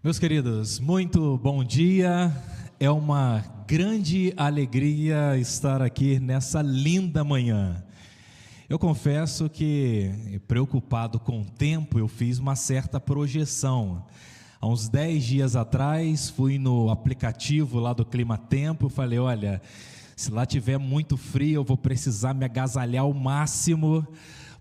Meus queridos, muito bom dia. É uma grande alegria estar aqui nessa linda manhã. Eu confesso que, preocupado com o tempo, eu fiz uma certa projeção. Há uns 10 dias atrás, fui no aplicativo lá do Clima Tempo, falei, olha, se lá tiver muito frio, eu vou precisar me agasalhar ao máximo,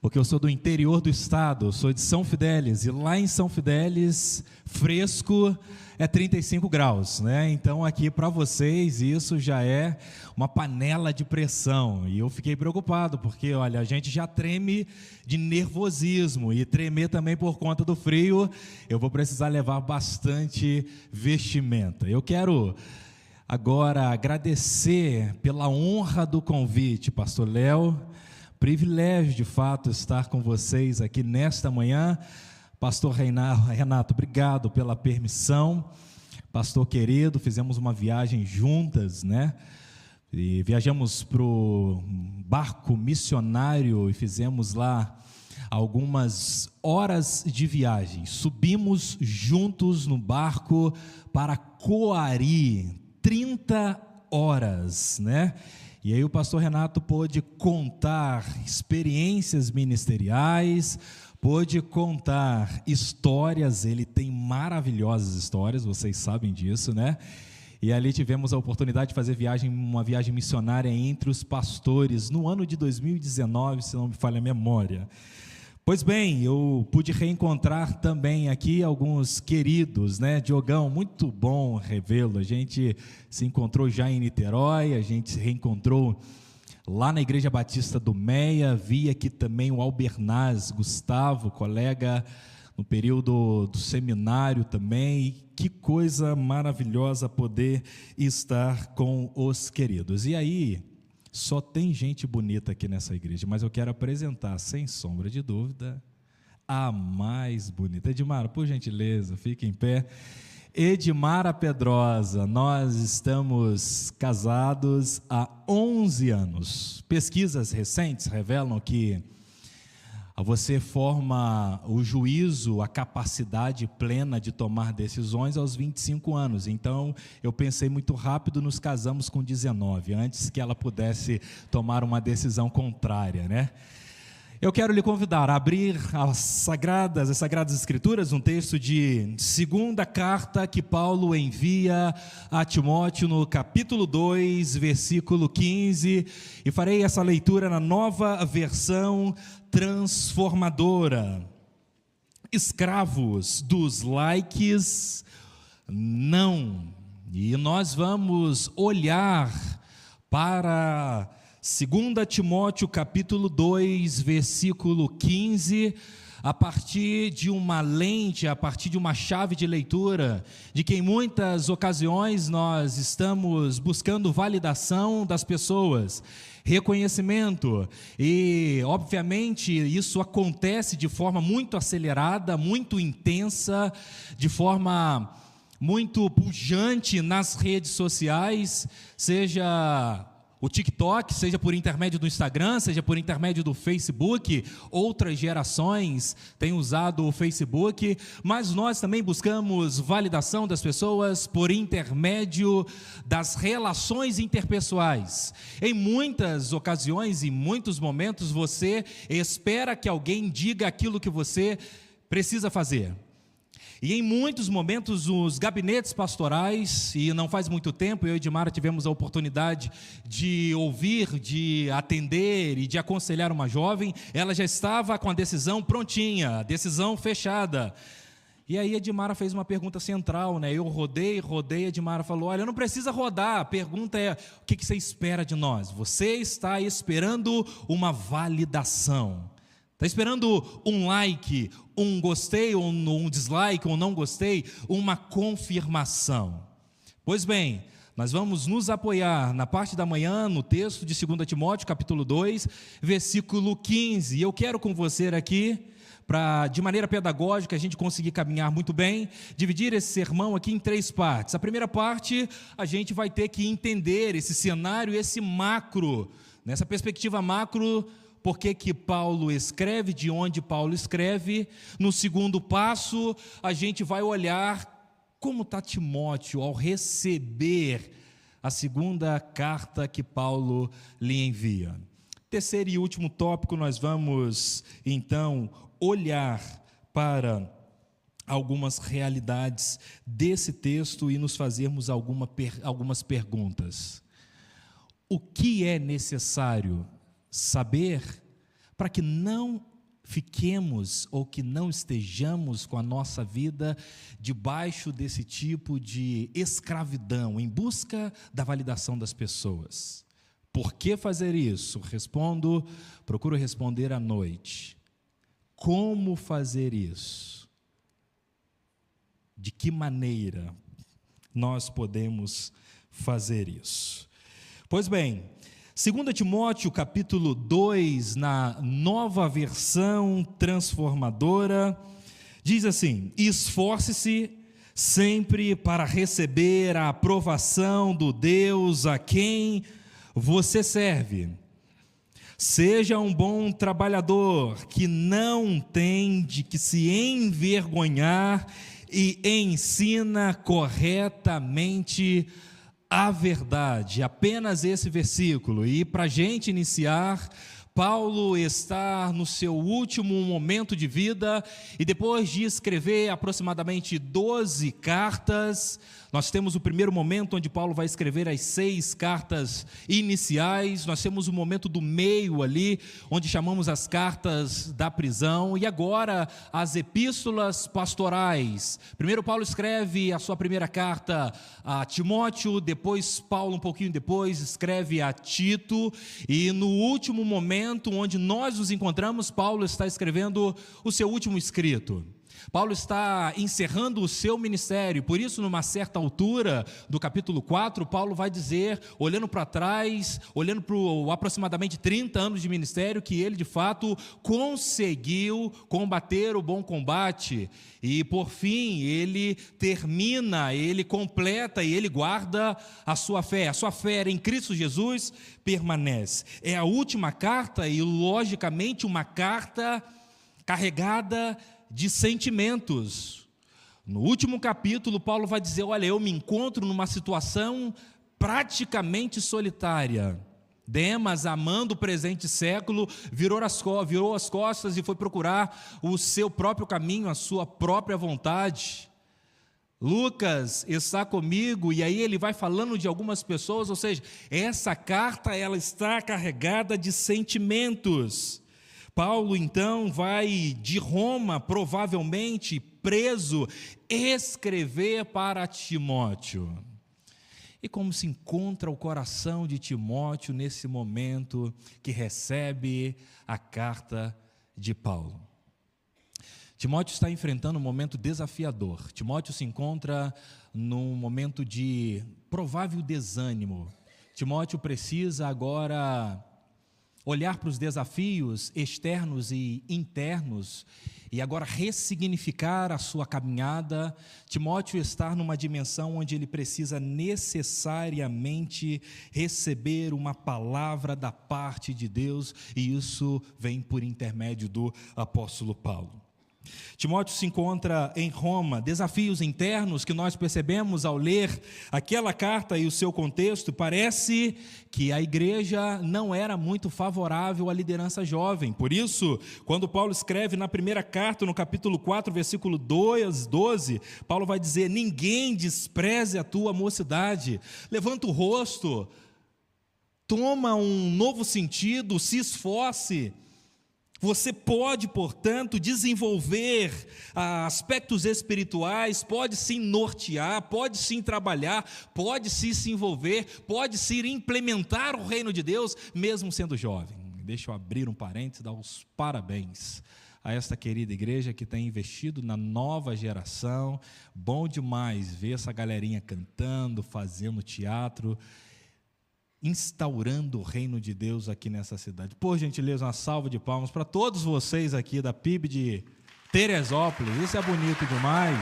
porque eu sou do interior do estado, sou de São Fidélis, e lá em São Fidélis, fresco é 35 graus, né? Então aqui para vocês isso já é uma panela de pressão, e eu fiquei preocupado, porque olha, a gente já treme de nervosismo, e tremer também por conta do frio, eu vou precisar levar bastante vestimenta. Eu quero agora agradecer pela honra do convite, pastor Léo. Privilégio de fato estar com vocês aqui nesta manhã. Pastor Renato, obrigado pela permissão. Pastor querido, fizemos uma viagem juntas, né? E viajamos para o barco missionário e fizemos lá algumas horas de viagem. Subimos juntos no barco para Coari, 30 horas, né? E aí o pastor Renato pôde contar experiências ministeriais, pôde contar histórias, ele tem maravilhosas histórias, vocês sabem disso, né? E ali tivemos a oportunidade de fazer uma viagem missionária entre os pastores, no ano de 2019, se não me falha a memória. Pois bem, eu pude reencontrar também aqui alguns queridos, né? Diogão, muito bom revê-lo. A gente se encontrou já em Niterói, a gente se reencontrou lá na Igreja Batista do Meia. Vi aqui também o Albernaz Gustavo, colega no período do seminário também. E que coisa maravilhosa poder estar com os queridos. E aí, só tem gente bonita aqui nessa igreja, mas eu quero apresentar, sem sombra de dúvida, a mais bonita. Edmara, por gentileza, fique em pé. Edmara Pedrosa, nós estamos casados há 11 anos. Pesquisas recentes revelam que você forma o juízo, a capacidade plena de tomar decisões aos 25 anos. Então, eu pensei muito rápido, nos casamos com 19, antes que ela pudesse tomar uma decisão contrária, né? Eu quero lhe convidar a abrir as Sagradas Escrituras, um texto de segunda carta que Paulo envia a Timóteo, no capítulo 2, versículo 15, e farei essa leitura na Nova Versão Transformadora. Escravos dos likes, não. E nós vamos olhar para 2 Timóteo capítulo 2, versículo 15, a partir de uma lente, a partir de uma chave de leitura, de que em muitas ocasiões nós estamos buscando validação das pessoas, reconhecimento, e obviamente isso acontece de forma muito acelerada, muito intensa, de forma muito pujante nas redes sociais, seja o TikTok, seja por intermédio do Instagram, seja por intermédio do Facebook. Outras gerações têm usado o Facebook, mas nós também buscamos validação das pessoas por intermédio das relações interpessoais. Em muitas ocasiões, em muitos momentos, você espera que alguém diga aquilo que você precisa fazer. E em muitos momentos os gabinetes pastorais, e não faz muito tempo, eu e Edmara tivemos a oportunidade de ouvir, de atender e de aconselhar uma jovem. Ela já estava com a decisão prontinha, a decisão fechada. E aí Edmara fez uma pergunta central, né? Eu rodei, Edmara falou, olha, não precisa rodar, a pergunta é, o que você espera de nós? Você está esperando uma validação. Está esperando um like, um gostei, ou um dislike, ou não gostei, uma confirmação. Pois bem, nós vamos nos apoiar na parte da manhã, no texto de 2 Timóteo, capítulo 2, versículo 15. E eu quero com você aqui, para de maneira pedagógica a gente conseguir caminhar muito bem, dividir esse sermão aqui em 3 partes. A primeira parte, a gente vai ter que entender esse cenário, esse macro, nessa perspectiva macro, por que Paulo escreve, de onde Paulo escreve. No segundo passo, a gente vai olhar Como está Timóteo ao receber a segunda carta que Paulo lhe envia? Terceiro e último tópico, nós vamos então olhar para algumas realidades desse texto e nos fazermos algumas perguntas. O que é necessário saber para que não fiquemos ou que não estejamos com a nossa vida debaixo desse tipo de escravidão, em busca da validação das pessoas? Por que fazer isso? Procuro responder à noite. Como fazer isso? De que maneira nós podemos fazer isso? Pois bem, 2 Timóteo capítulo 2, na nova versão transformadora, diz assim: esforce-se sempre para receber a aprovação do Deus a quem você serve. Seja um bom trabalhador que não tem de que se envergonhar e ensina corretamente a verdade. Apenas esse versículo. E para a gente iniciar, Paulo está no seu último momento de vida e depois de escrever aproximadamente 12 cartas, nós temos o primeiro momento onde Paulo vai escrever as 6 cartas iniciais, nós temos o momento do meio ali, onde chamamos as cartas da prisão, e agora as epístolas pastorais. Primeiro Paulo escreve a sua primeira carta a Timóteo, depois Paulo, um pouquinho depois, escreve a Tito, e no último momento onde nós nos encontramos, Paulo está escrevendo o seu último escrito. Paulo está encerrando o seu ministério, por isso, numa certa altura do capítulo 4, Paulo vai dizer, olhando para trás, olhando para aproximadamente 30 anos de ministério, que ele de fato conseguiu combater o bom combate, e por fim, ele termina, ele completa e ele guarda a sua fé em Cristo Jesus permanece. É a última carta e, logicamente, uma carta carregada de sentimentos. No último capítulo, Paulo vai dizer: olha, eu me encontro numa situação praticamente solitária. Demas, amando o presente século, virou as costas e foi procurar o seu próprio caminho, a sua própria vontade. Lucas está comigo, e aí ele vai falando de algumas pessoas, ou seja, essa carta ela está carregada de sentimentos. Paulo, então, vai de Roma, provavelmente preso, escrever para Timóteo. E como se encontra o coração de Timóteo nesse momento que recebe a carta de Paulo? Timóteo está enfrentando um momento desafiador. Timóteo se encontra num momento de provável desânimo. Timóteo precisa agora olhar para os desafios externos e internos e agora ressignificar a sua caminhada. Timóteo está numa dimensão onde ele precisa necessariamente receber uma palavra da parte de Deus, e isso vem por intermédio do apóstolo Paulo. Timóteo se encontra em Roma, desafios internos que nós percebemos ao ler aquela carta e o seu contexto. Parece que a igreja não era muito favorável à liderança jovem. Por isso, quando Paulo escreve na primeira carta, no capítulo 4, versículo 12, Paulo vai dizer: ninguém despreze a tua mocidade, levanta o rosto, toma um novo sentido, se esforce. Você pode, portanto, desenvolver aspectos espirituais, pode sim nortear, pode sim trabalhar, pode sim se envolver, pode sim implementar o reino de Deus, mesmo sendo jovem. Deixa eu abrir um parênteses e dar os parabéns a esta querida igreja que tem investido na nova geração. Bom demais ver essa galerinha cantando, fazendo teatro, instaurando o reino de Deus aqui nessa cidade. Por gentileza, uma salva de palmas para todos vocês aqui da PIB de Teresópolis. Isso é bonito demais.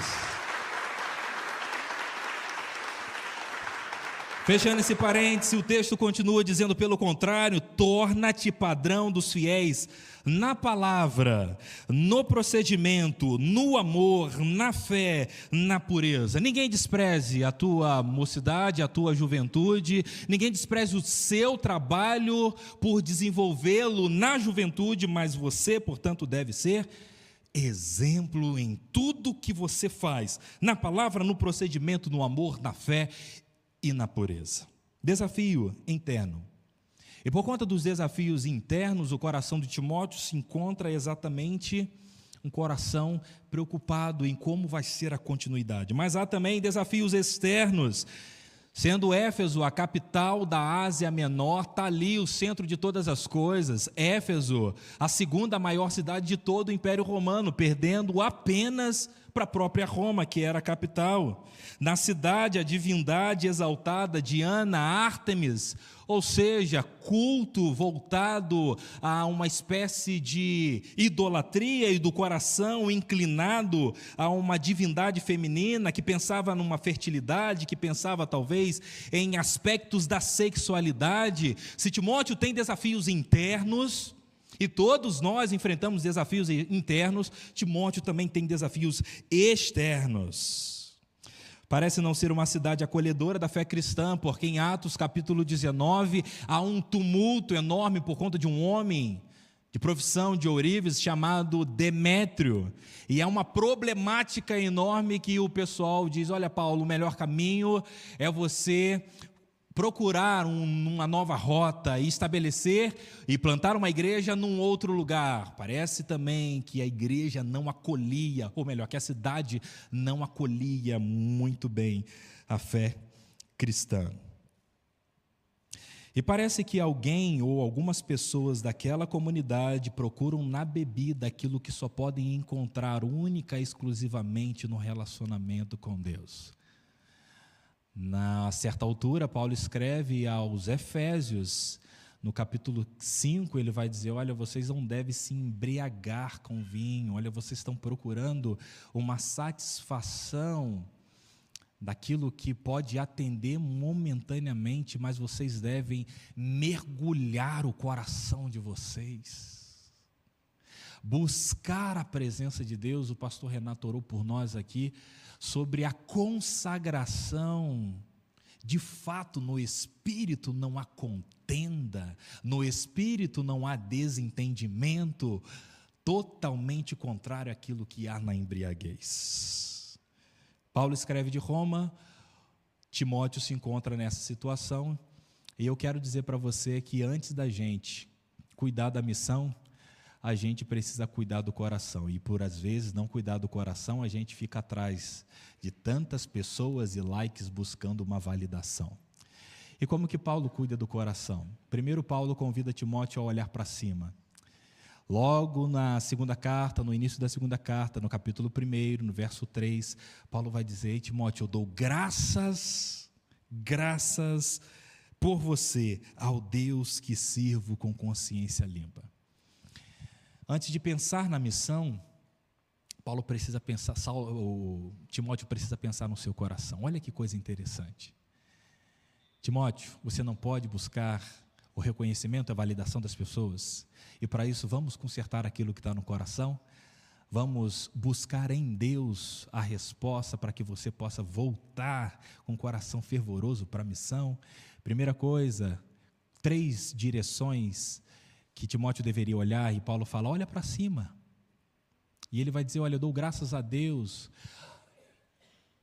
Fechando esse parêntese, o texto continua dizendo, pelo contrário, torna-te padrão dos fiéis na palavra, no procedimento, no amor, na fé, na pureza. Ninguém despreze a tua mocidade, a tua juventude, ninguém despreze o seu trabalho por desenvolvê-lo na juventude, mas você, portanto, deve ser exemplo em tudo que você faz, na palavra, no procedimento, no amor, na fé e na pureza. Desafio interno. E por conta dos desafios internos, o coração de Timóteo se encontra exatamente um coração preocupado em como vai ser a continuidade. Mas há também desafios externos. Sendo Éfeso a capital da Ásia Menor, está ali o centro de todas as coisas. Éfeso, a segunda maior cidade de todo o Império Romano, perdendo apenas para a própria Roma, que era a capital. Na cidade, a divindade exaltada Diana, Ártemis, ou seja, culto voltado a uma espécie de idolatria e do coração inclinado a uma divindade feminina que pensava numa fertilidade, que pensava talvez em aspectos da sexualidade. Se Timóteo tem desafios internos, e todos nós enfrentamos desafios internos, Timóteo também tem desafios externos. Parece não ser uma cidade acolhedora da fé cristã, porque em Atos capítulo 19, há um tumulto enorme por conta de um homem de profissão de ourives chamado Demétrio, e é uma problemática enorme que o pessoal diz, olha Paulo, o melhor caminho é você procurar uma nova rota e estabelecer e plantar uma igreja num outro lugar. Parece também que a igreja não acolhia, ou melhor, que a cidade não acolhia muito bem a fé cristã. E parece que alguém ou algumas pessoas daquela comunidade procuram na bebida aquilo que só podem encontrar única e exclusivamente no relacionamento com Deus. Na certa altura, Paulo escreve aos Efésios, no capítulo 5, ele vai dizer, olha, vocês não devem se embriagar com vinho, olha, vocês estão procurando uma satisfação daquilo que pode atender momentaneamente, mas vocês devem mergulhar o coração de vocês, buscar a presença de Deus. O pastor Renato orou por nós aqui, sobre a consagração. De fato, no Espírito não há contenda, no Espírito não há desentendimento, totalmente contrário àquilo que há na embriaguez. Paulo escreve de Roma, Timóteo se encontra nessa situação, e eu quero dizer para você que antes da gente cuidar da missão, a gente precisa cuidar do coração, e por às vezes não cuidar do coração, a gente fica atrás de tantas pessoas e likes buscando uma validação. E como que Paulo cuida do coração? Primeiro, Paulo convida Timóteo a olhar para cima. Logo na segunda carta, no início da segunda carta, no capítulo 1, no verso 3, Paulo vai dizer, Timóteo, eu dou graças por você ao Deus que sirvo com consciência limpa. Antes de pensar na missão, Timóteo precisa pensar no seu coração. Olha que coisa interessante. Timóteo, você não pode buscar o reconhecimento, a validação das pessoas, e para isso vamos consertar aquilo que está no coração, vamos buscar em Deus a resposta para que você possa voltar com o coração fervoroso para a missão. Primeira coisa, 3 direções que Timóteo deveria olhar, e Paulo fala, olha para cima, e ele vai dizer, olha, eu dou graças a Deus.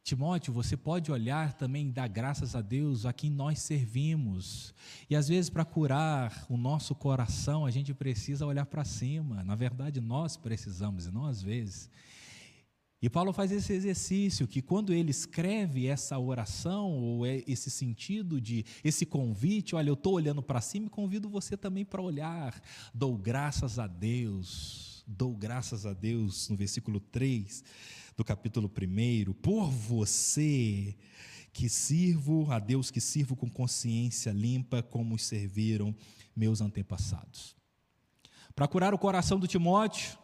Timóteo, você pode olhar também e dar graças a Deus a quem nós servimos, e às vezes para curar o nosso coração, a gente precisa olhar para cima, na verdade nós precisamos, e não às vezes. E Paulo faz esse exercício, que quando ele escreve essa oração, ou esse sentido de, esse convite, olha, eu estou olhando para cima e convido você também para olhar, dou graças a Deus, no versículo 3 do capítulo 1, por você, que sirvo a Deus, que sirvo com consciência limpa, como os serviram meus antepassados. Para curar o coração do Timóteo,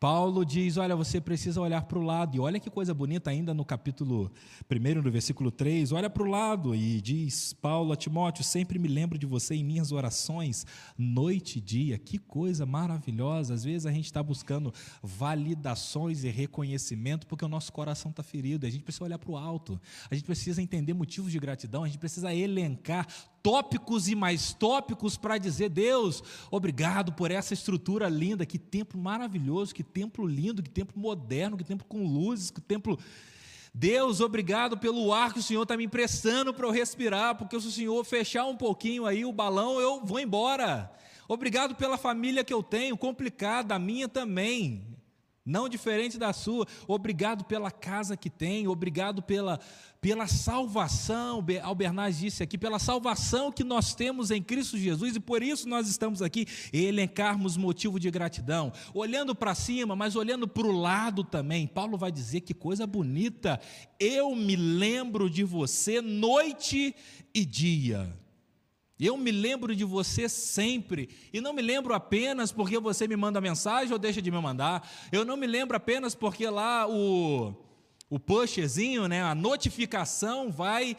Paulo diz, olha, você precisa olhar para o lado, e olha que coisa bonita ainda no capítulo 1, no versículo 3, olha para o lado, e diz Paulo a Timóteo, sempre me lembro de você em minhas orações, noite e dia, que coisa maravilhosa. Às vezes a gente está buscando validações e reconhecimento, porque o nosso coração está ferido, a gente precisa olhar para o alto, a gente precisa entender motivos de gratidão, a gente precisa elencar tópicos e mais tópicos para dizer, Deus, obrigado por essa estrutura linda, que templo maravilhoso, que templo lindo, que templo moderno, que templo com luzes, que templo... Deus, obrigado pelo ar que o Senhor está me emprestando para eu respirar, porque se o Senhor fechar um pouquinho aí o balão, eu vou embora. Obrigado pela família que eu tenho, complicada, a minha também, não diferente da sua. Obrigado pela casa que tem, obrigado pela salvação, Albernaz disse aqui, pela salvação que nós temos em Cristo Jesus, e por isso nós estamos aqui, elencarmos motivo de gratidão, olhando para cima, mas olhando para o lado também. Paulo vai dizer que coisa bonita, eu me lembro de você noite e dia. Eu me lembro de você sempre, e não me lembro apenas porque você me manda mensagem ou deixa de me mandar, eu não me lembro apenas porque lá o pushzinho, né, a notificação vai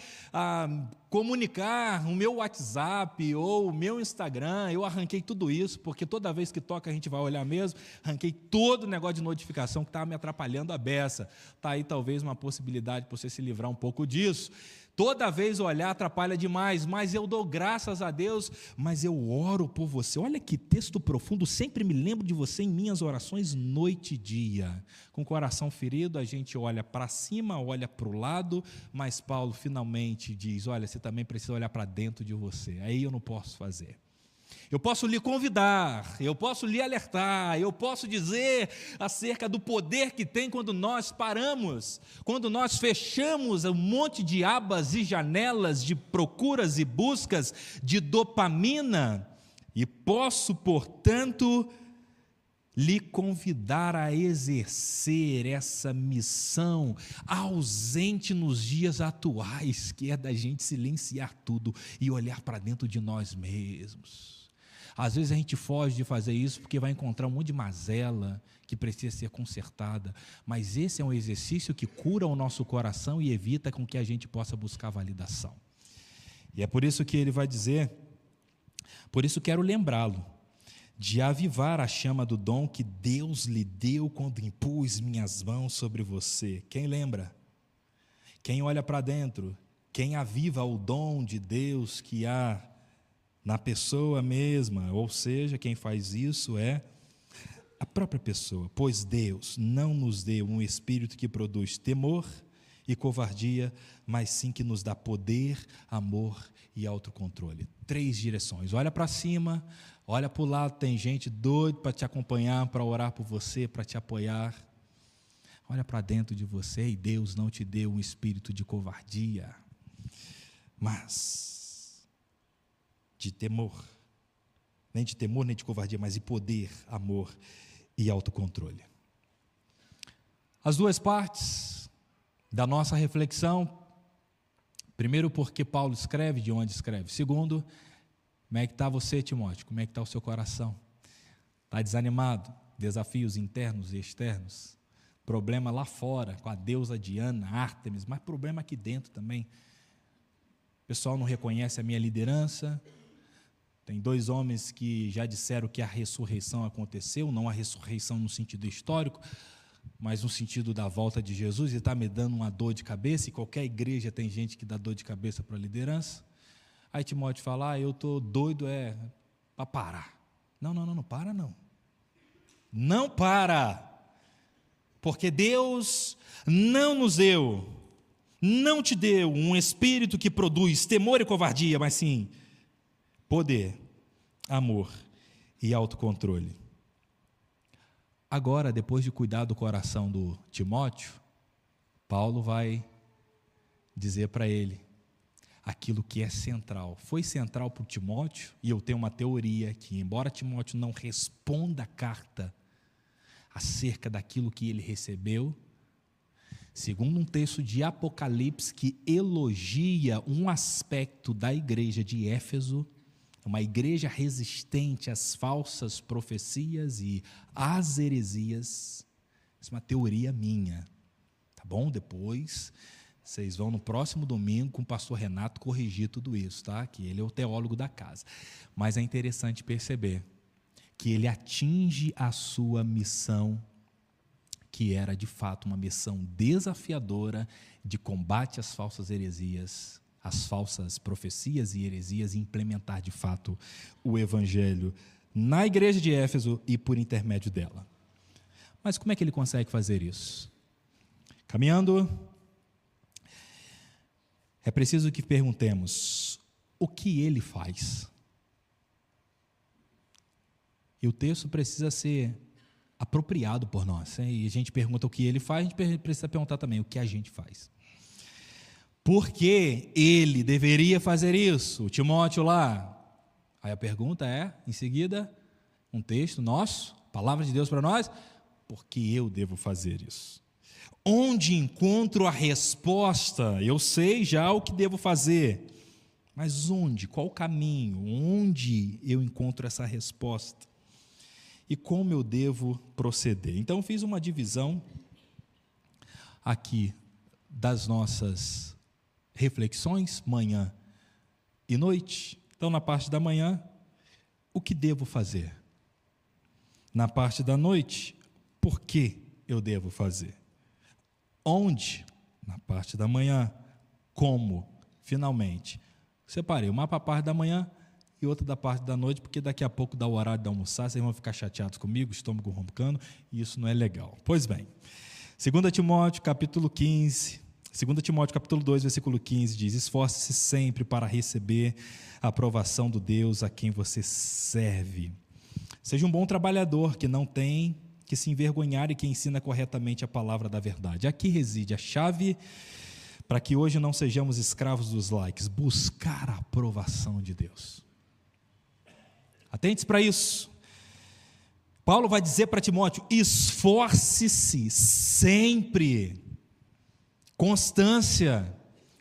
comunicar o meu WhatsApp ou o meu Instagram. Eu arranquei tudo isso, porque toda vez que toca a gente vai olhar mesmo, arranquei todo o negócio de notificação que estava me atrapalhando a beça. Está aí talvez uma possibilidade para você se livrar um pouco disso. Toda vez olhar atrapalha demais, mas eu dou graças a Deus, mas eu oro por você. Olha que texto profundo, sempre me lembro de você em minhas orações noite e dia. Com o coração ferido, a gente olha para cima, olha para o lado, mas Paulo finalmente diz, olha, você também precisa olhar para dentro de você. Aí eu não posso fazer. Eu posso lhe convidar, eu posso lhe alertar, eu posso dizer acerca do poder que tem quando nós paramos, quando nós fechamos um monte de abas e janelas de procuras e buscas de dopamina, e posso, portanto, lhe convidar a exercer essa missão ausente nos dias atuais, que é da gente silenciar tudo e olhar para dentro de nós mesmos. Às vezes a gente foge de fazer isso porque vai encontrar um monte de mazela que precisa ser consertada, mas esse é um exercício que cura o nosso coração e evita com que a gente possa buscar validação. E é por isso que ele vai dizer, por isso quero lembrá-lo, de avivar a chama do dom que Deus lhe deu quando impus minhas mãos sobre você. Quem lembra? Quem olha para dentro? Quem aviva o dom de Deus que há na pessoa mesma? Ou seja, quem faz isso é a própria pessoa. Pois Deus não nos deu um espírito que produz temor e covardia, mas sim que nos dá poder, amor e autocontrole. 3 direções. Olha para cima, olha para o lado, tem gente doida para te acompanhar, para orar por você, para te apoiar. Olha para dentro de você, e Deus não te deu um espírito de covardia, mas de temor. Nem de temor, nem de covardia, mas de poder, amor e autocontrole. As duas partes da nossa reflexão, primeiro, porque Paulo escreve, de onde escreve. Segundo, como é que está você, Timóteo? Como é que está o seu coração? Está desanimado? Desafios internos e externos? Problema lá fora, com a deusa Diana, Ártemis, mas problema aqui dentro também. O pessoal não reconhece a minha liderança. Tem 2 homens que já disseram que a ressurreição aconteceu, não a ressurreição no sentido histórico, mas no sentido da volta de Jesus, e está me dando uma dor de cabeça, e qualquer igreja tem gente que dá dor de cabeça para a liderança. Aí Timóteo fala, eu estou doido para parar. Não para não. Não para, porque Deus não nos deu, não te deu um espírito que produz temor e covardia, mas sim poder, amor e autocontrole. Agora, depois de cuidar do coração do Timóteo, Paulo vai dizer para ele aquilo que é central. Foi central para o Timóteo, e eu tenho uma teoria que, embora Timóteo não responda a carta acerca daquilo que ele recebeu, segundo um texto de Apocalipse que elogia um aspecto da igreja de Éfeso, uma igreja resistente às falsas profecias e às heresias. Isso é uma teoria minha, tá bom? Depois vocês vão no próximo domingo com o pastor Renato corrigir tudo isso, tá? Que ele é o teólogo da casa. Mas é interessante perceber que ele atinge a sua missão, que era de fato uma missão desafiadora de combate às falsas heresias, às falsas profecias e heresias, e implementar de fato o evangelho na igreja de Éfeso e por intermédio dela. Mas como é que ele consegue fazer isso? Caminhando, é preciso que perguntemos o que ele faz. E o texto precisa ser apropriado por nós. E a gente pergunta o que ele faz, a gente precisa perguntar também o que a gente faz. Por que ele deveria fazer isso? O Timóteo lá. Aí a pergunta é, em seguida, um texto nosso, palavra de Deus para nós, por que eu devo fazer isso? Onde encontro a resposta? Eu sei já o que devo fazer, mas onde? Qual o caminho? Onde eu encontro essa resposta? E como eu devo proceder? Então, fiz uma divisão aqui das nossas reflexões, manhã e noite. Então, na parte da manhã, o que devo fazer? Na parte da noite, por que eu devo fazer? Onde? Na parte da manhã. Como? Finalmente. Separei uma para a parte da manhã e outra da parte da noite, porque daqui a pouco dá o horário de almoçar, vocês vão ficar chateados comigo, estômago roncando, e isso não é legal. Pois bem, 2 Timóteo capítulo 15, 2 Timóteo capítulo 2, versículo 15 diz: esforce-se sempre para receber a aprovação do Deus a quem você serve. Seja um bom trabalhador que não tem que se envergonhar e que ensina corretamente a palavra da verdade. Aqui reside a chave para que hoje não sejamos escravos dos likes, buscar a aprovação de Deus. Atente-se para isso. Paulo vai dizer para Timóteo: esforce-se sempre, constância,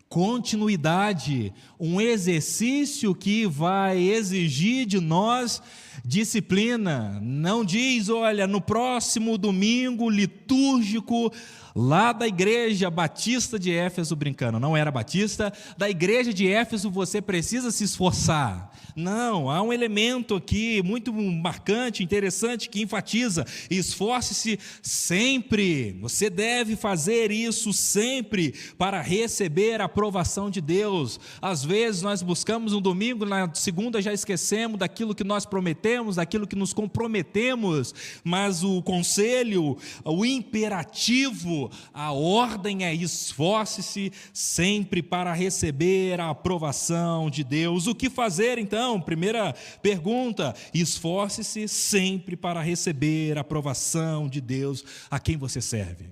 continuidade, um exercício que vai exigir de nós disciplina. Não diz, olha, no próximo domingo litúrgico, lá da igreja batista de Éfeso, brincando, não era batista, da igreja de Éfeso você precisa se esforçar. Não, há um elemento aqui muito marcante, interessante, que enfatiza: esforce-se sempre. Você deve fazer isso sempre para receber a aprovação de Deus. Às vezes nós buscamos um domingo, na segunda já esquecemos daquilo que nós prometemos, daquilo que nos comprometemos, mas o conselho, o imperativo, a ordem é: esforce-se sempre para receber a aprovação de Deus. O que fazer então? Primeira pergunta: esforce-se sempre para receber a aprovação de Deus a quem você serve.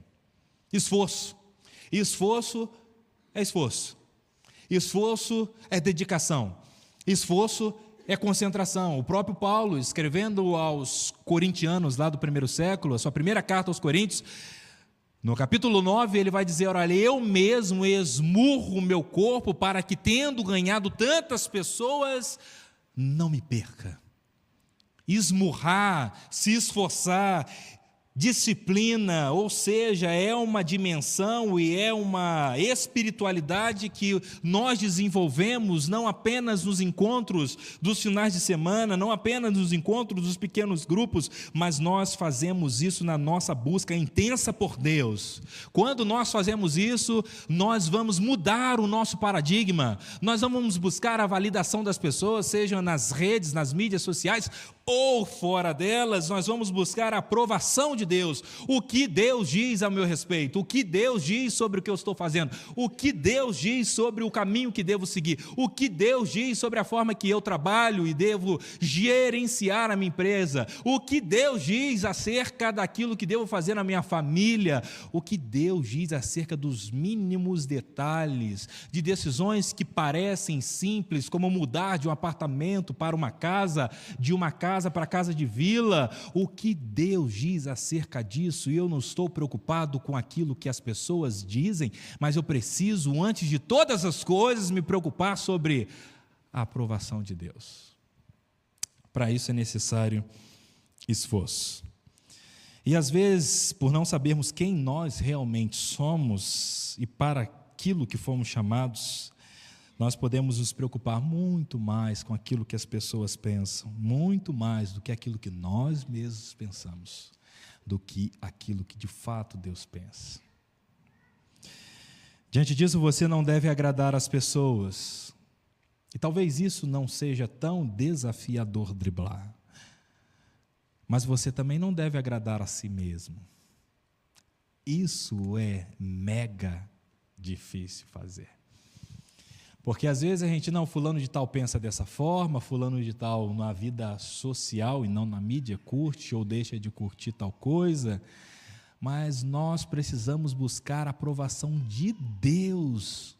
Esforço. Esforço é esforço. Esforço é dedicação. Esforço é concentração. O próprio Paulo, escrevendo aos corintianos lá do primeiro século, a sua primeira carta aos Coríntios, no capítulo 9, ele vai dizer: olha, eu mesmo esmurro o meu corpo para que, tendo ganhado tantas pessoas, não me perca. Esmurrar, se esforçar, disciplina, ou seja, é uma dimensão e é uma espiritualidade que nós desenvolvemos não apenas nos encontros dos finais de semana, não apenas nos encontros dos pequenos grupos, mas nós fazemos isso na nossa busca intensa por Deus. Quando nós fazemos isso, nós vamos mudar o nosso paradigma, nós vamos buscar a validação das pessoas, seja nas redes, nas mídias sociais, ou fora delas. Nós vamos buscar a aprovação de Deus. O que Deus diz a meu respeito? O que Deus diz sobre o que eu estou fazendo? O que Deus diz sobre o caminho que devo seguir? O que Deus diz sobre a forma que eu trabalho e devo gerenciar a minha empresa? O que Deus diz acerca daquilo que devo fazer na minha família? O que Deus diz acerca dos mínimos detalhes, de decisões que parecem simples, como mudar de um apartamento para uma casa, de uma casa para a casa de vila? O que Deus diz acerca disso? E eu não estou preocupado com aquilo que as pessoas dizem, mas eu preciso, antes de todas as coisas, me preocupar sobre a aprovação de Deus. Para isso é necessário esforço. E às vezes, por não sabermos quem nós realmente somos e para aquilo que fomos chamados, nós podemos nos preocupar muito mais com aquilo que as pessoas pensam, muito mais do que aquilo que nós mesmos pensamos, do que aquilo que de fato Deus pensa. Diante disso, você não deve agradar as pessoas. E talvez isso não seja tão desafiador driblar. Mas você também não deve agradar a si mesmo. Isso é mega difícil fazer. Porque às vezes a gente, não, fulano de tal pensa dessa forma, fulano de tal na vida social e não na mídia curte ou deixa de curtir tal coisa, mas nós precisamos buscar a aprovação de Deus.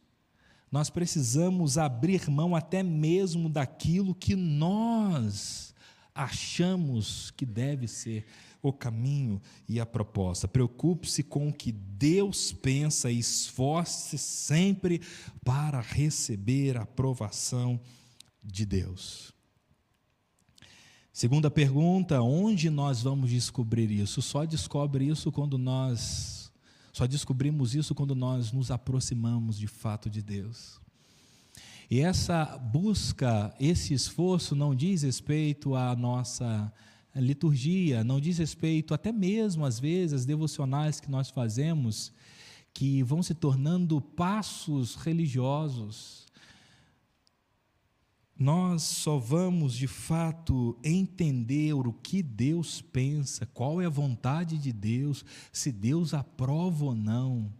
Nós precisamos abrir mão até mesmo daquilo que nós achamos que deve ser o caminho e a proposta. Preocupe-se com o que Deus pensa e esforce-se sempre para receber a aprovação de Deus. Segunda pergunta, onde nós vamos descobrir isso? Só descobrimos isso quando nós nos aproximamos de fato de Deus. E essa busca, esse esforço não diz respeito à nossa liturgia, não diz respeito até mesmo, às vezes, às devocionais que nós fazemos, que vão se tornando passos religiosos. Nós só vamos, de fato, entender o que Deus pensa, qual é a vontade de Deus, se Deus aprova ou não,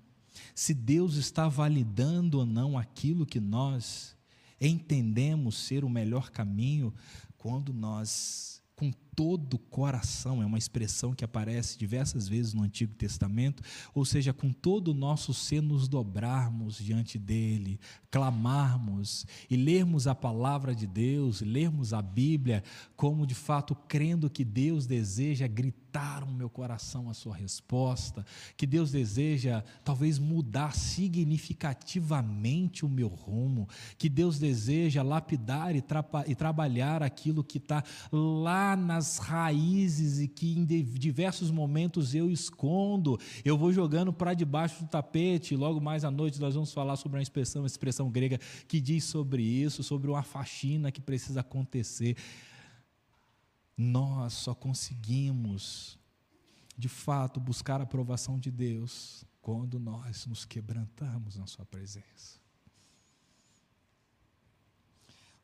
se Deus está validando ou não aquilo que nós entendemos ser o melhor caminho, quando nós, com todo o coração, é uma expressão que aparece diversas vezes no Antigo Testamento, ou seja, com todo o nosso ser nos dobrarmos diante dele, clamarmos e lermos a palavra de Deus, lermos a Bíblia, como de fato crendo que Deus deseja gritar no meu coração a sua resposta, que Deus deseja talvez mudar significativamente o meu rumo, que Deus deseja lapidar e trabalhar aquilo que está lá nas raízes e que em diversos momentos eu escondo, eu vou jogando para debaixo do tapete. Logo mais à noite nós vamos falar sobre uma expressão grega que diz sobre isso, sobre uma faxina que precisa acontecer. Nós só conseguimos, de fato, buscar a aprovação de Deus quando nós nos quebrantamos na sua presença.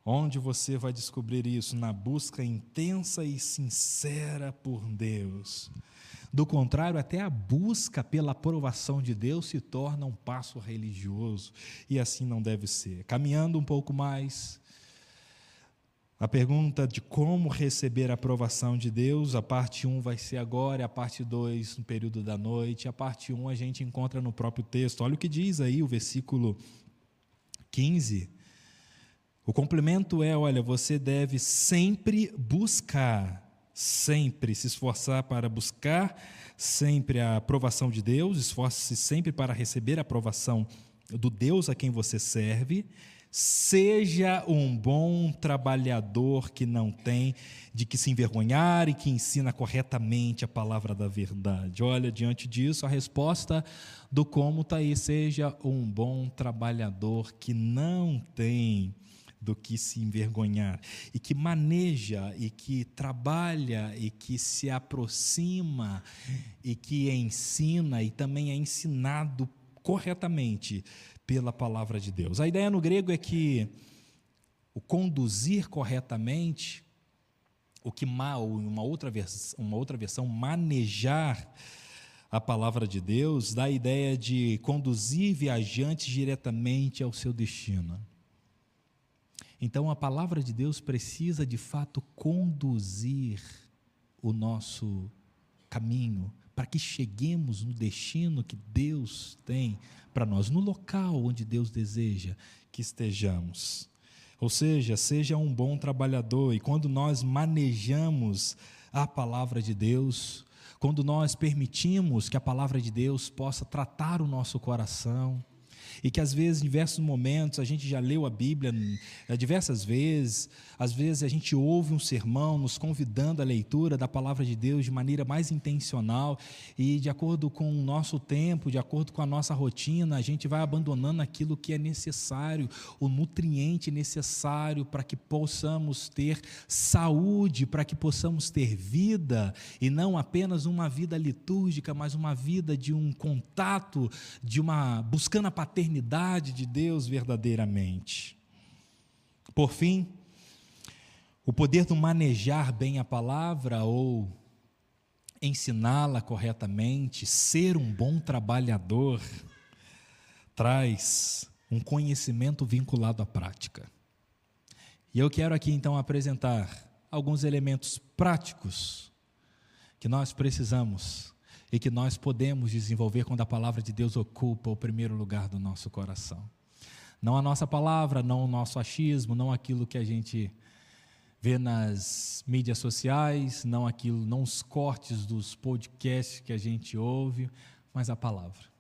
Onde você vai descobrir isso? Na busca intensa e sincera por Deus. Do contrário, até a busca pela aprovação de Deus se torna um passo religioso, e assim não deve ser. Caminhando um pouco mais, a pergunta de como receber a aprovação de Deus, a parte 1 vai ser agora, a parte 2 no período da noite, a parte 1 a gente encontra no próprio texto. Olha o que diz aí o versículo 15. O complemento é, olha, você deve sempre buscar, sempre se esforçar para buscar sempre a aprovação de Deus, esforce-se sempre para receber a aprovação do Deus a quem você serve. Seja um bom trabalhador que não tem de que se envergonhar e que ensina corretamente a palavra da verdade. Olha, diante disso, a resposta do como está aí: seja um bom trabalhador que não tem do que se envergonhar, e que maneja, e que trabalha, e que se aproxima, e que ensina, e também é ensinado corretamente pela palavra de Deus. A ideia no grego é que o conduzir corretamente, uma outra versão, manejar a palavra de Deus, dá a ideia de conduzir viajantes diretamente ao seu destino. Então, a palavra de Deus precisa, de fato, conduzir o nosso caminho para que cheguemos no destino que Deus tem para nós, no local onde Deus deseja que estejamos. Ou seja, seja um bom trabalhador. E quando nós manejamos a palavra de Deus, quando nós permitimos que a palavra de Deus possa tratar o nosso coração, e que às vezes, em diversos momentos, a gente já leu a Bíblia diversas vezes, às vezes a gente ouve um sermão nos convidando à leitura da palavra de Deus de maneira mais intencional, e de acordo com o nosso tempo, de acordo com a nossa rotina, a gente vai abandonando aquilo que é necessário, o nutriente necessário para que possamos ter saúde, para que possamos ter vida, e não apenas uma vida litúrgica, mas uma vida de um contato, buscando a paternidade de Deus verdadeiramente. Por fim, o poder de manejar bem a palavra ou ensiná-la corretamente, ser um bom trabalhador, traz um conhecimento vinculado à prática. E eu quero aqui então apresentar alguns elementos práticos que nós precisamos e que nós podemos desenvolver quando a palavra de Deus ocupa o primeiro lugar do nosso coração. Não a nossa palavra, não o nosso achismo, não aquilo que a gente vê nas mídias sociais, não os cortes dos podcasts que a gente ouve, mas a palavra.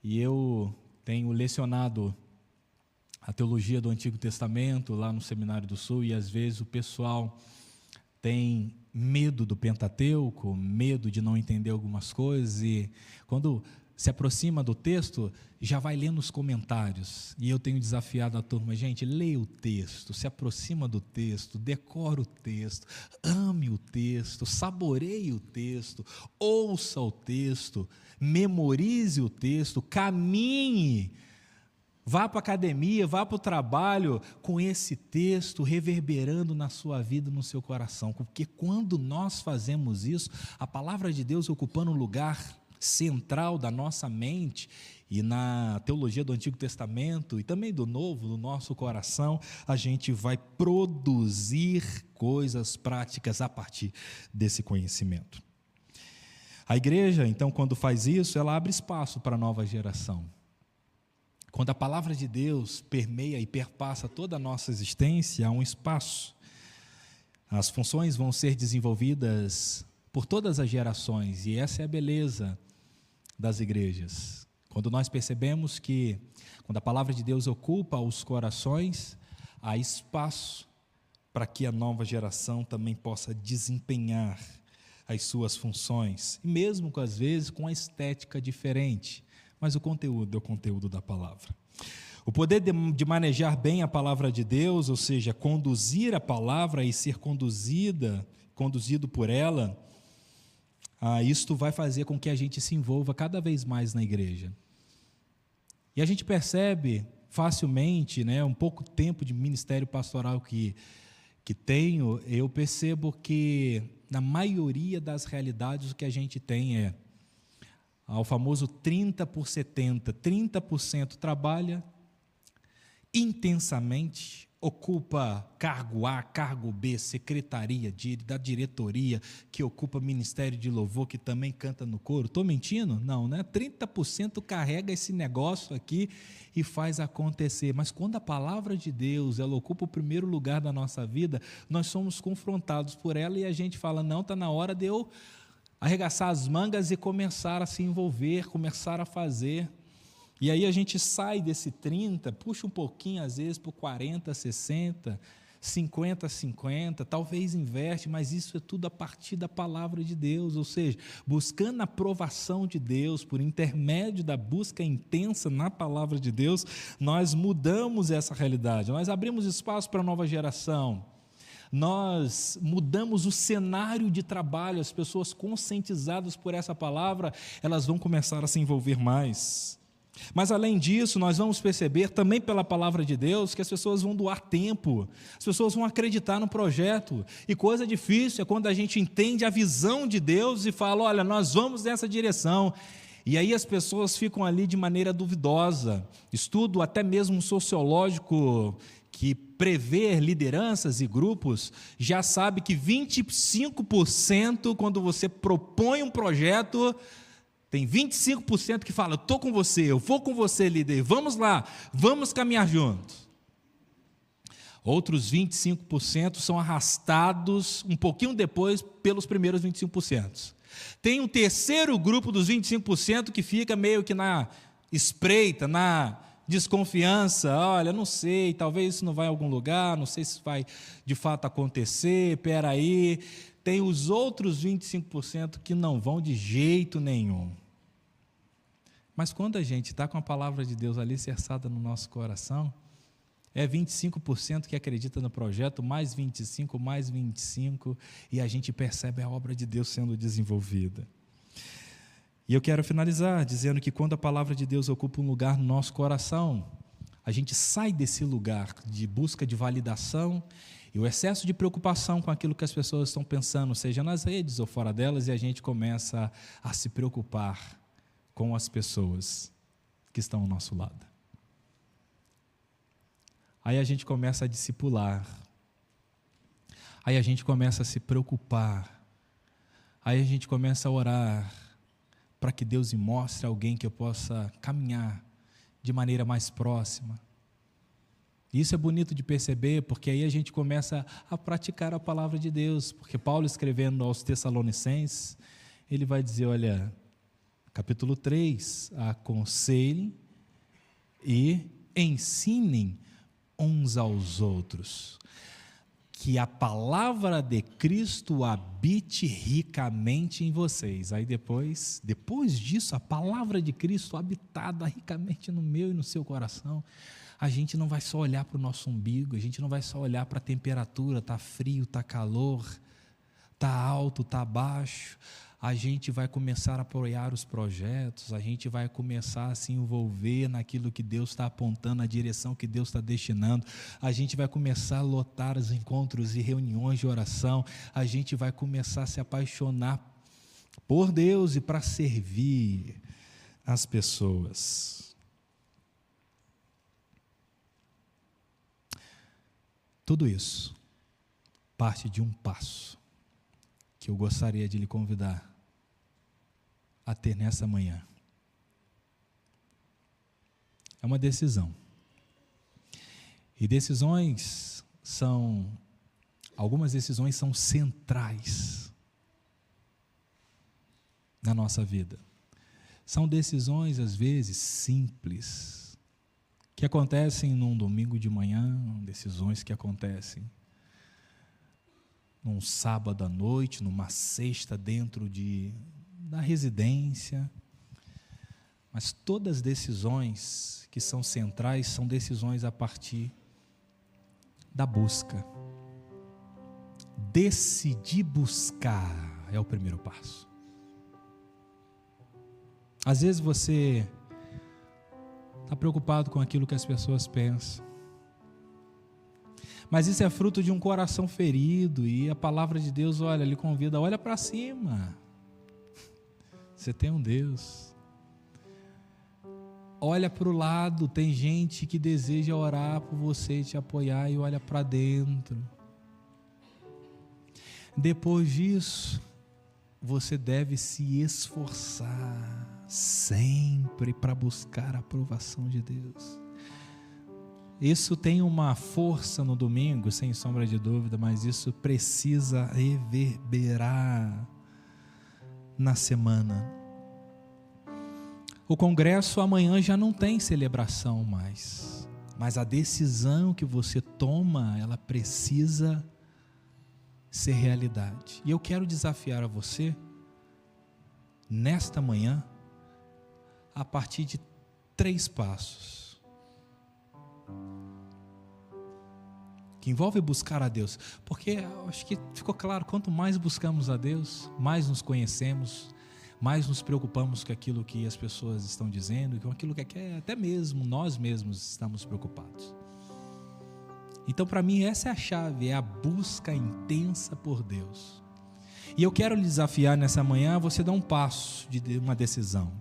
E eu tenho lecionado a teologia do Antigo Testamento lá no Seminário do Sul, e às vezes o pessoal tem medo do Pentateuco, medo de não entender algumas coisas, e quando se aproxima do texto, já vai lendo os comentários. E eu tenho desafiado a turma: gente, leia o texto, se aproxima do texto, decora o texto, ame o texto, saboreie o texto, ouça o texto, memorize o texto, caminhe, vá para a academia, vá para o trabalho com esse texto reverberando na sua vida, no seu coração. Porque quando nós fazemos isso, a palavra de Deus ocupando um lugar central da nossa mente, e na teologia do Antigo Testamento e também do Novo, no nosso coração, a gente vai produzir coisas práticas a partir desse conhecimento. A igreja, então, quando faz isso, ela abre espaço para a nova geração. Quando a palavra de Deus permeia e perpassa toda a nossa existência, há um espaço. As funções vão ser desenvolvidas por todas as gerações, e essa é a beleza das igrejas. Quando nós percebemos que, quando a palavra de Deus ocupa os corações, há espaço para que a nova geração também possa desempenhar as suas funções, mesmo às vezes com a estética diferente, mas o conteúdo é o conteúdo da palavra. O poder de manejar bem a palavra de Deus, ou seja, conduzir a palavra e ser conduzido por ela, isto vai fazer com que a gente se envolva cada vez mais na igreja. E a gente percebe facilmente, um pouco tempo de ministério pastoral que tenho, eu percebo que na maioria das realidades o que a gente tem é o famoso 30%. 30% trabalha intensamente, ocupa cargo A, cargo B, secretaria da diretoria, que ocupa ministério de louvor, que também canta no coro. Estou mentindo? Não, né? 30% carrega esse negócio aqui e faz acontecer. Mas quando a palavra de Deus, ela ocupa o primeiro lugar da nossa vida, nós somos confrontados por ela e a gente fala: não, está na hora de eu arregaçar as mangas e começar a se envolver, começar a fazer. E aí a gente sai desse 30, puxa um pouquinho às vezes para o 40, 60, 50, 50, talvez inverte, mas isso é tudo a partir da palavra de Deus, ou seja, buscando a aprovação de Deus, por intermédio da busca intensa na palavra de Deus, nós mudamos essa realidade, nós abrimos espaço para a nova geração, nós mudamos o cenário de trabalho, as pessoas conscientizadas por essa palavra, elas vão começar a se envolver mais. Mas além disso, nós vamos perceber também pela palavra de Deus que as pessoas vão doar tempo, as pessoas vão acreditar no projeto, e coisa difícil é quando a gente entende a visão de Deus e fala: olha, nós vamos nessa direção, e aí as pessoas ficam ali de maneira duvidosa. Estudo até mesmo sociológico que prevê lideranças e grupos, já sabe que 25% quando você propõe um projeto, tem 25% que fala: eu estou com você, eu vou com você, líder, vamos lá, vamos caminhar juntos. Outros 25% são arrastados um pouquinho depois pelos primeiros 25%. Tem um terceiro grupo dos 25% que fica meio que espreita na desconfiança, olha, não sei, talvez isso não vai a algum lugar, não sei se vai de fato acontecer, espera aí. Tem os outros 25% que não vão de jeito nenhum. Mas quando a gente está com a palavra de Deus alicerçada no nosso coração, é 25% que acredita no projeto, mais 25, e a gente percebe a obra de Deus sendo desenvolvida. E eu quero finalizar dizendo que quando a palavra de Deus ocupa um lugar no nosso coração, a gente sai desse lugar de busca de validação e o excesso de preocupação com aquilo que as pessoas estão pensando, seja nas redes ou fora delas, e a gente começa a se preocupar com as pessoas que estão ao nosso lado. Aí a gente começa a discipular, aí a gente começa a se preocupar, aí a gente começa a orar para que Deus me mostre alguém que eu possa caminhar de maneira mais próxima. Isso é bonito de perceber, porque aí a gente começa a praticar a palavra de Deus, porque Paulo, escrevendo aos Tessalonicenses, ele vai dizer, olha, capítulo 3, aconselhem e ensinem uns aos outros, que a palavra de Cristo habite ricamente em vocês. Aí depois disso, a palavra de Cristo habitada ricamente no meu e no seu coração, a gente não vai só olhar para o nosso umbigo, a gente não vai só olhar para a temperatura, está frio, está calor, está alto, está baixo. A gente vai começar a apoiar os projetos, a gente vai começar a se envolver naquilo que Deus está apontando, na direção que Deus está destinando, a gente vai começar a lotar os encontros e reuniões de oração, a gente vai começar a se apaixonar por Deus e para servir as pessoas. Tudo isso parte de um passo que eu gostaria de lhe convidar a ter nessa manhã. É uma decisão. E algumas decisões são centrais na nossa vida. São decisões, às vezes, simples, que acontecem num domingo de manhã, decisões que acontecem num sábado à noite, numa sexta dentro da residência. Mas todas as decisões que são centrais são decisões a partir da busca. Decidir buscar é o primeiro passo. Às vezes você está preocupado com aquilo que as pessoas pensam, mas isso é fruto de um coração ferido, e a palavra de Deus, olha, lhe convida, olha para cima, você tem um Deus, olha para o lado, tem gente que deseja orar por você, te apoiar, e olha para dentro. Depois disso, você deve se esforçar sempre para buscar a aprovação de Deus. Isso tem uma força no domingo, sem sombra de dúvida, mas isso precisa reverberar na semana. O congresso amanhã já não tem celebração mais, mas a decisão que você toma, ela precisa ser realidade. E eu quero desafiar a você, nesta manhã, a partir de 3 passos. Que envolve buscar a Deus, porque eu acho que ficou claro, quanto mais buscamos a Deus, mais nos conhecemos, mais nos preocupamos com aquilo que as pessoas estão dizendo, com aquilo que até mesmo nós mesmos estamos preocupados. Então, para mim, essa é a chave, é a busca intensa por Deus. E eu quero lhe desafiar nessa manhã a você dar um passo de uma decisão.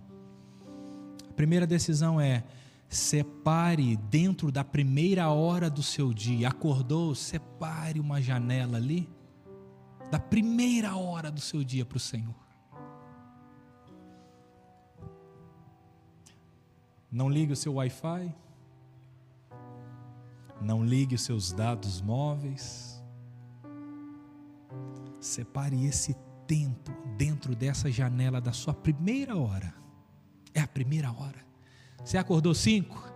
A primeira decisão é: separe dentro da primeira hora do seu dia. Acordou, separe uma janela ali, da primeira hora do seu dia para o Senhor. Não ligue o seu Wi-Fi, não ligue os seus dados móveis. Separe esse tempo dentro dessa janela da sua primeira hora. É a primeira hora. Você acordou 5?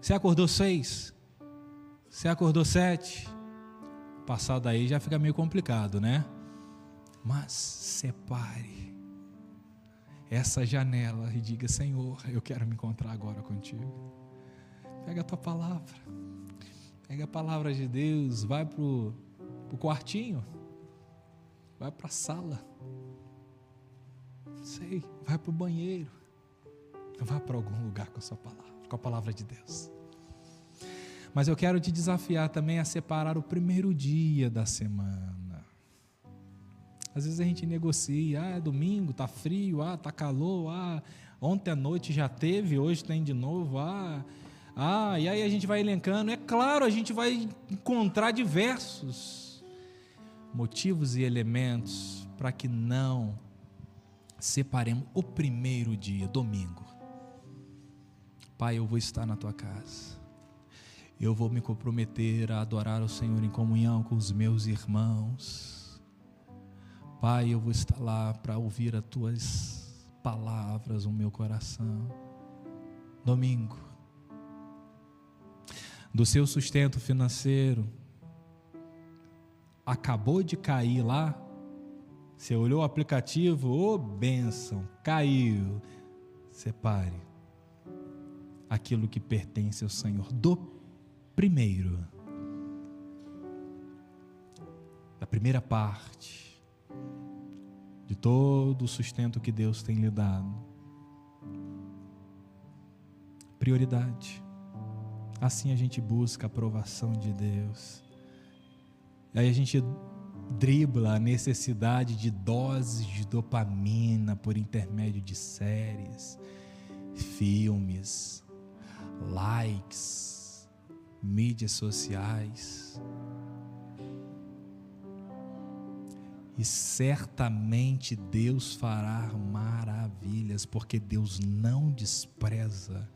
Você acordou 6? Você acordou 7? Passar daí já fica meio complicado, né? Mas separe essa janela e diga: Senhor, eu quero me encontrar agora contigo. Pega a tua palavra, pega a palavra de Deus, vai pro quartinho, vai para a sala, sei, vai para o banheiro, vai para algum lugar com a sua palavra, com a palavra de Deus. Mas eu quero te desafiar também a separar o primeiro dia da semana. Às vezes a gente negocia, é domingo, tá frio, tá calor, ontem à noite já teve, hoje tem de novo, e aí a gente vai elencando. É claro, a gente vai encontrar diversos motivos e elementos para que não separemos o primeiro dia, domingo. Pai, eu vou estar na tua casa, eu vou me comprometer a adorar o Senhor em comunhão com os meus irmãos. Pai, eu vou estar lá para ouvir as tuas palavras no meu coração. Domingo, do seu sustento financeiro, acabou de cair lá, você olhou o aplicativo, bênção, caiu. Separe aquilo que pertence ao Senhor, do primeiro, da primeira parte de todo o sustento que Deus tem lhe dado. Prioridade. Assim a gente busca a aprovação de Deus. E aí a gente dribla a necessidade de doses de dopamina por intermédio de séries, filmes, likes, mídias sociais. E certamente Deus fará maravilhas, porque Deus não despreza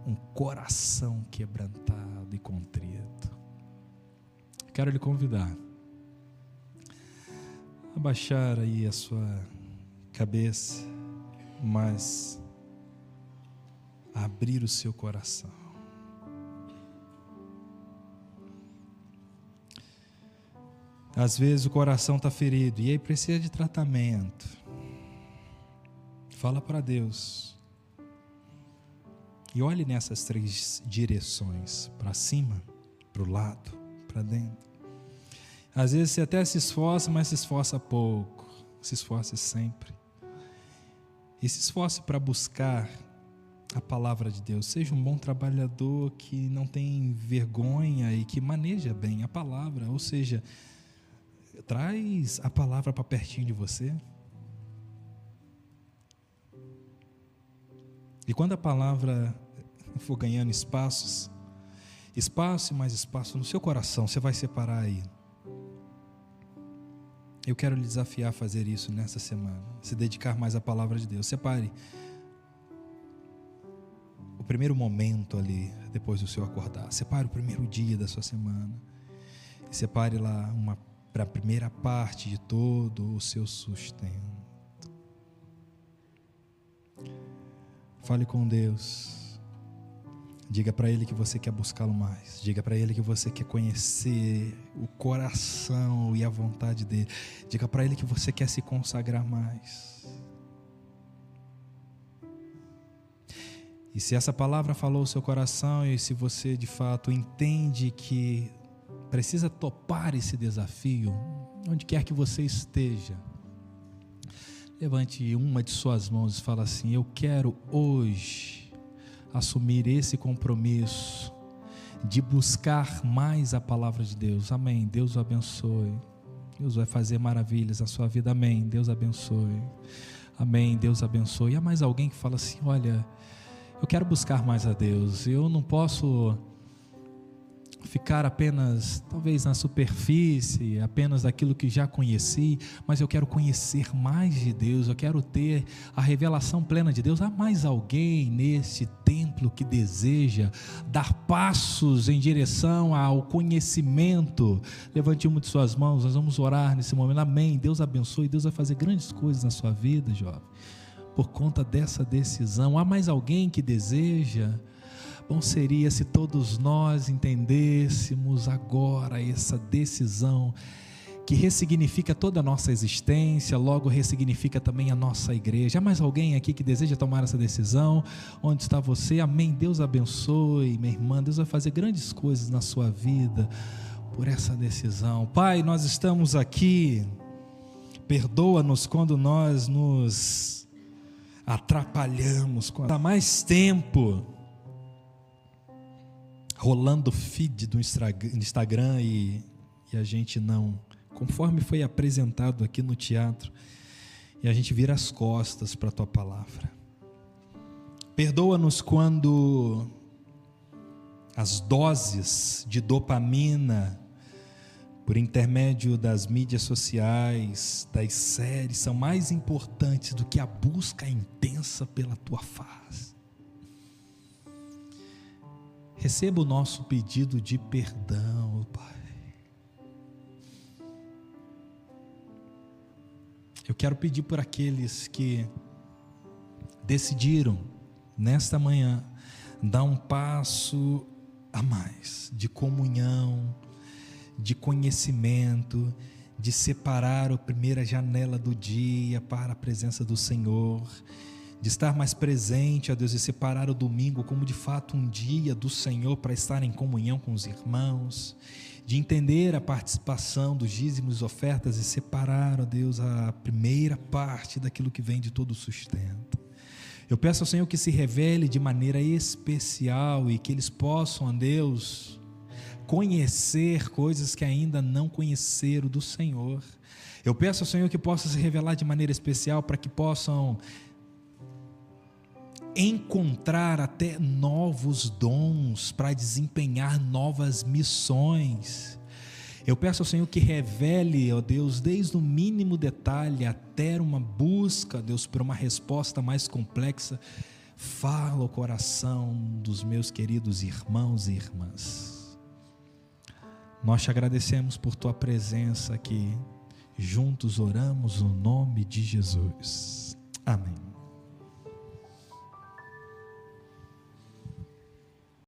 um coração quebrantado e contrito. Quero lhe convidar a baixar aí a sua cabeça, mas a abrir o seu coração. Às vezes o coração está ferido e aí precisa de tratamento. Fala para Deus. E olhe nessas 3 direções: para cima, para o lado, para dentro. Às vezes você até se esforça, mas se esforça pouco. Se esforce sempre. E se esforce para buscar a palavra de Deus. Seja um bom trabalhador que não tem vergonha e que maneja bem a palavra. Ou seja, traz a palavra para pertinho de você. E quando a palavra for ganhando espaço e mais espaço no seu coração, você vai separar aí. Eu quero lhe desafiar a fazer isso nessa semana, se dedicar mais à palavra de Deus. Separe o primeiro momento ali, depois do seu acordar. Separe o primeiro dia da sua semana. E separe lá para a primeira parte de todo o seu sustento. Fale com Deus. Diga para Ele que você quer buscá-lo mais. Diga para Ele que você quer conhecer o coração e a vontade dEle. Diga para Ele que você quer se consagrar mais. E se essa palavra falou o seu coração, e se você de fato entende que precisa topar esse desafio, onde quer que você esteja, levante uma de suas mãos e fala assim: eu quero hoje assumir esse compromisso de buscar mais a palavra de Deus. Amém. Deus o abençoe. Deus vai fazer maravilhas na sua vida. Amém. Deus abençoe. Amém. Deus abençoe. E há mais alguém que fala assim: olha, eu quero buscar mais a Deus. Eu não posso ficar apenas, talvez na superfície, apenas daquilo que já conheci, mas eu quero conhecer mais de Deus, eu quero ter a revelação plena de Deus. Há mais alguém neste templo que deseja dar passos em direção ao conhecimento? Levante uma de suas mãos, nós vamos orar nesse momento. Amém. Deus abençoe, Deus vai fazer grandes coisas na sua vida, jovem. por conta dessa decisão. Há mais alguém que deseja? Bom seria se todos nós entendêssemos agora essa decisão que ressignifica toda a nossa existência, logo ressignifica também a nossa igreja. Há mais alguém aqui que deseja tomar essa decisão? Onde está você? Amém. Deus abençoe, minha irmã. Deus vai fazer grandes coisas na sua vida por essa decisão. Pai, nós estamos aqui. Perdoa-nos quando nós nos atrapalhamos, quando há mais tempo rolando o feed do Instagram e a gente não, conforme foi apresentado aqui no teatro, e a gente vira as costas para a Tua palavra. Perdoa-nos quando as doses de dopamina, por intermédio das mídias sociais, das séries, são mais importantes do que a busca intensa pela Tua face. Receba o nosso pedido de perdão, Pai. Eu quero pedir por aqueles que decidiram, nesta manhã, dar um passo a mais de comunhão, de conhecimento, de separar a primeira janela do dia para a presença do Senhor, de estar mais presente, ó Deus, e separar o domingo como de fato um dia do Senhor para estar em comunhão com os irmãos, de entender a participação dos dízimos e ofertas e separar, ó Deus, a primeira parte daquilo que vem de todo o sustento. Eu peço ao Senhor que se revele de maneira especial e que eles possam, ó Deus, conhecer coisas que ainda não conheceram do Senhor. Eu peço ao Senhor que possa se revelar de maneira especial para que possam encontrar até novos dons para desempenhar novas missões. Eu peço ao Senhor que revele, ó Deus, desde o mínimo detalhe até uma busca, Deus, por uma resposta mais complexa. Fala o coração dos meus queridos irmãos e irmãs. Nós te agradecemos por Tua presença aqui. Juntos oramos no nome de Jesus. Amém.